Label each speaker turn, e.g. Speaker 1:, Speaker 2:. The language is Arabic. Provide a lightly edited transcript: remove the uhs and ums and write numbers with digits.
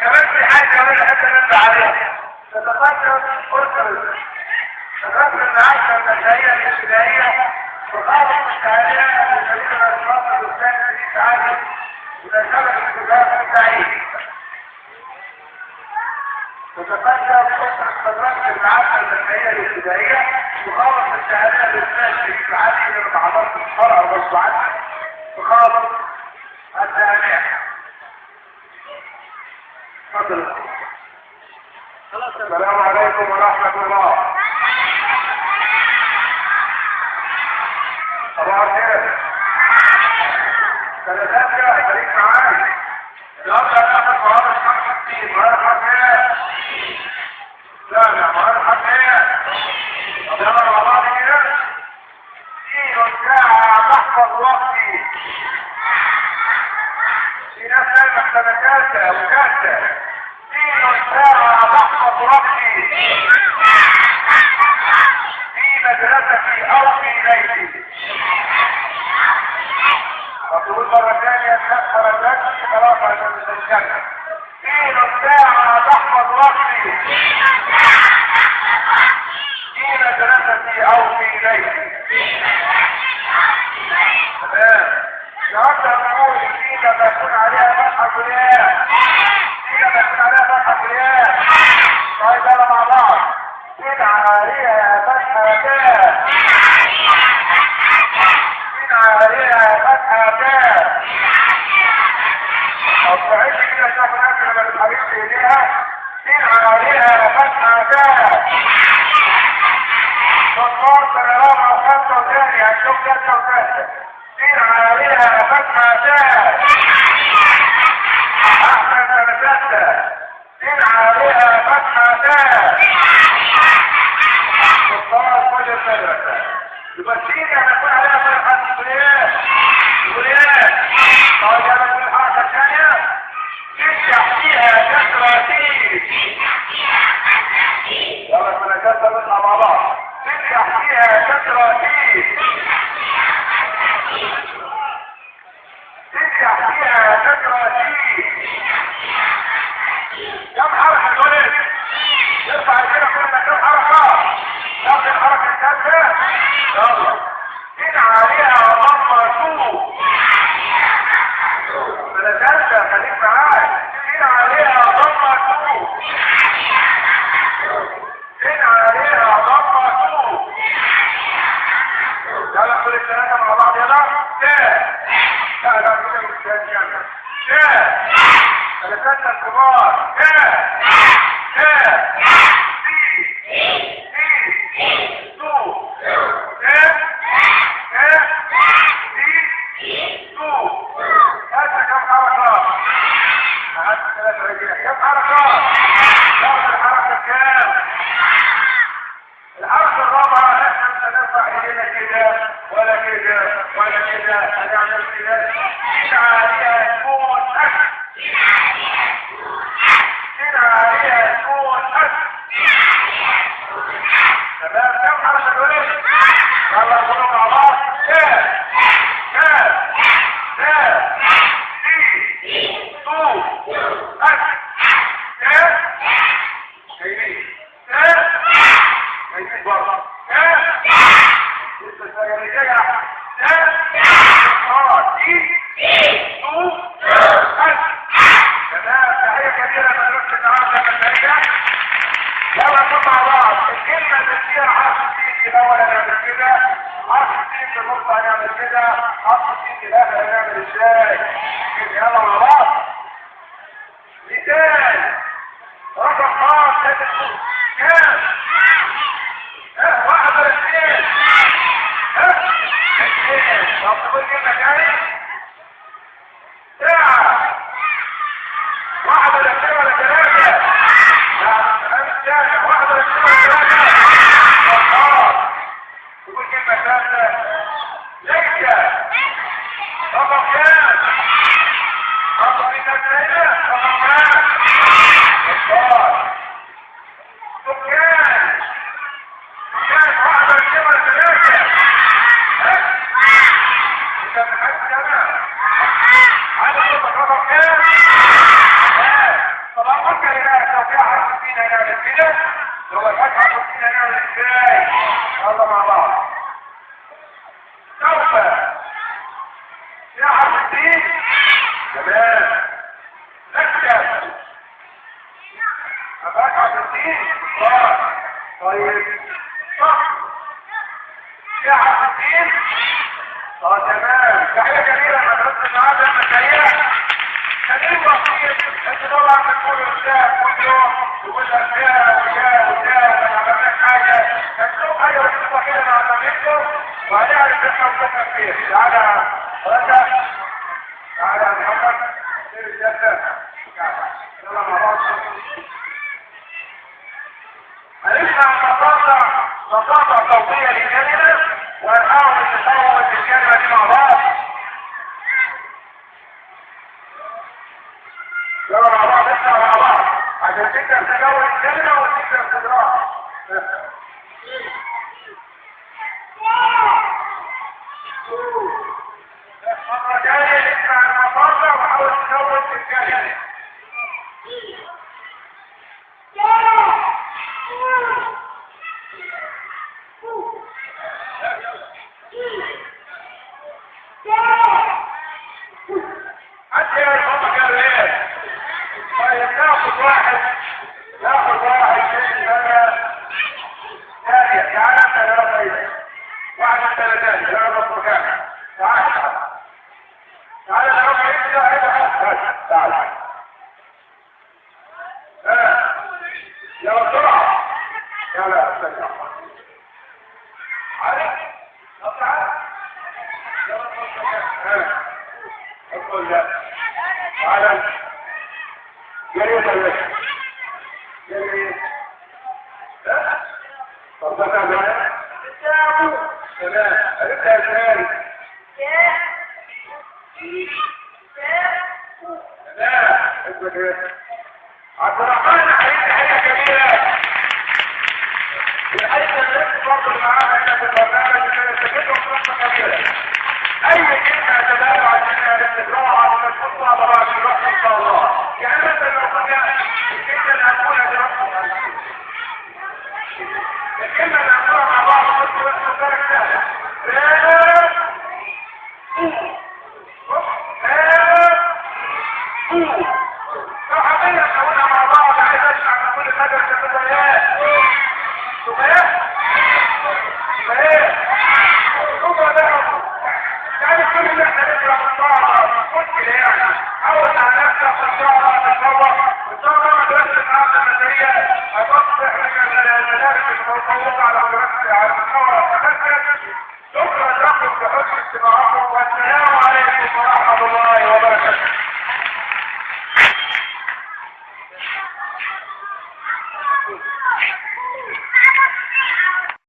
Speaker 1: كمان في حاجة أنا بحب أنبه عليها. تتقدم أسرة الرسم العشرة النهائية الابتدائية وخالص التعليم للمدينة الرابط الثاني في تعلم إلى سبب الكتاب السعيد. تتقدم أسرة الرسم العشرة النهائية الابتدائية وخالص التعليم للثاني في تعلم إلى معضلة الشرع والصعد وخالص التعليم. السلام عليكم ورحمة الله. صباح الخير. سنتابع خليك معاي. النهارده هناخد مهارة حرف الدين. مهارة حرف ايه؟ لا مهارة حرف ايه؟ طب يلا مع بعض كده. دين ساعة تحفظ وقتي. في ناس دايما سنكاسة وكاسة. دين ساعة تحفظ وقتي. في مدرستي أو في بيتي. أقول مرة ثانية مرة ثانية خلاص عشان نتكلم. دين ساعة تحفظ وقتي. في مدرستي أو في بيتي. تمام. النهارده بنقول فينا بيكون عليها فتحة كليات. فينا بيكون عليها فتحة كليات. طيب يلا مع بعض. فينا عليها فتحة كليات. فينا عليها فتحة كليات. طب تعيش كده شوف الناس اللي ما بتحبش ايديها. فينا عليها فتحة كليات. دكتور سنرام او خمسة وثاني هنشوف ثالثة وثالثة. فينا عليها فتحة كليات. احسن سنتاتة. فينا عليها فتحة كليات. دكتور كل المدرسة. يبقى فينا بيكون عليها فتحة كليات. كليات. طيب يلا نقول الحركة الثانية. تفتح فيها كسرتين. يلا المناجات نطلع مع بعض. تفتح فيها كسرتين. تفتح فيها كسرتين. كم حركة دول؟ يرفع كده كلنا كم حركة؟ ناخد الحركة الثالثة. يلا. إن عليها ضمة سوق. ثالثة خليك معايا. إن عليها ضمة سوق. إن عليها ضمة سوق. يلا كل الثلاثة مع بعض يلا. لا كده مش ثاني. ثلاثة الكبار. الحركة الرابعة احنا مش هنرفع ايدينا كده ولا كده ولا كده. هنعمل كده. عليها تكون أكل. عليها تكون أكل. تمام. كم حركة دول؟ يلا نقولوا مع بعض. يلا مع بعض. مثال رقم خاص كام؟ واحد ولا اثنين؟ اثنين. طب تقول كلمة تاني؟ ساعة. واحد ولا اثنين ولا ثلاثة؟ لا مش ساعة. واحد ولا اثنين ولا ثلاثة؟ تقول كلمة ثالثة؟ ليس. رقم كام؟ رقم اثنين. رقم كام؟ سكان. واحد ولا اثنين ولا ثلاثة؟ انت بتحس 60 هنعمل كده. لو الفتحة 60 هنعمل ازاي؟ يلا مع بعض. سوف ساعة 60 تمام. نكتب فتحة 60 طيب صح. ساعة 60 تمام. تحية جميلة مدرسة النهارده المشاهير. كريم وصية انت طبعا بتقول الشاب كل يوم تقول لك ما عملناش حاجة. تشوف حاجة بسيطة كده مع زميلكم وهنعرف احنا وصلنا فين. تعالى رجع. تعالى يا محمد. سير الجنة. يلا مع بعض. هنسمع مقاطع صوتية للكلمة ونحاول نصور الكلمة دي مع بعض. يلا مع بعض نسمع مع بعض عشان تقدر تجاوب الكلمة وتقدر تقراها. مرة جاية نسمع المقاطع وحاول تجاوب الكلمة. حتى يعرف هم قالوا ايه. طيب ناخد واحد من ثانية. تعالى انت يا رب ايدك. واحد من ثلاثة يا رب مكانك. تعالى يا رب ايدك. تعالى يلا بسرعة. يلا استنى. عارف؟ طب تعالى. يلا بسرعة. ادخل لا. تعالى. جريت الوجه. جريت. صدقت معايا؟ تمام. عرفتها ازاي؟ تمام. اسمك ايه؟ عبد الرحمن حاجة جميلة. والحقيقة الناس برضه اللي معانا هنا في البرنامج كانت تجدهم قصة جميلة. أي كلمة تدل على الاستقراء على تحطها على بعض الوقت إن شاء الله. يعني مثلا لو قلنا الكلمة اللي هنقولها دلوقتي الكلمة اللي هنقولها مع بعض بس ذلك سهلة. لو حبينا نقولها مع بعض عايز أسمع من كل مدرسة بدايات. يعني كل اللي احنا نقرا في الصعبة مشكلة يعني. حاول على نفسك في الصعبة تتصور مدرسة النهارده المدنية هتوصل احنا المدارس المتفوقة على المستوى التخصصي. شكرا لكم بحسن استماعكم والسلام عليكم ورحمة الله وبركاته.